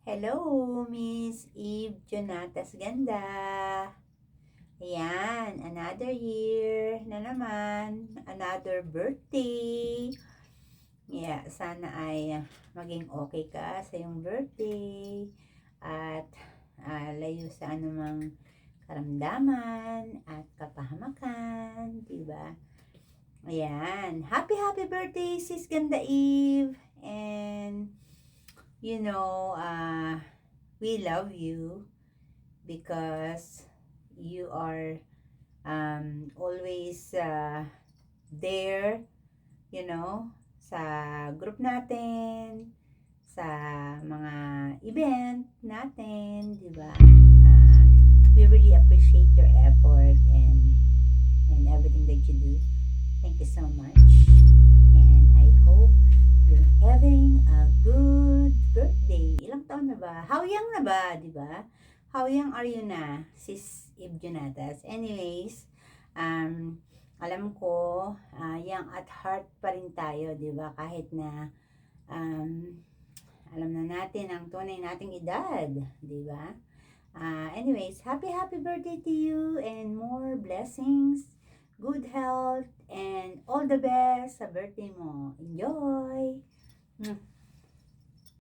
Hello, Miss Eve Jonatas Ganda. Ayan, another year na naman, another birthday. Yeah, sana ay maging okay ka sa iyong birthday at layo sa anumang karamdaman at kapahamakan, diba? Ayan, happy birthday, Sis Ganda Eve. And we love you because you are always there, sa group natin, sa mga event natin, di ba? We really appreciate your effort and everything that you do. Thank you so much. And I hope you're having a good birthday. Ilang taon na ba? How young na ba, di ba? How young are you na, Sis Eve Jonatas? Anyways, alam ko, young at heart pa rin tayo, di ba? Kahit na alam na natin ang tunay nating edad, di ba? Anyways, happy birthday to you and more blessings, good health, and all the best sa birthday mo. Enjoy!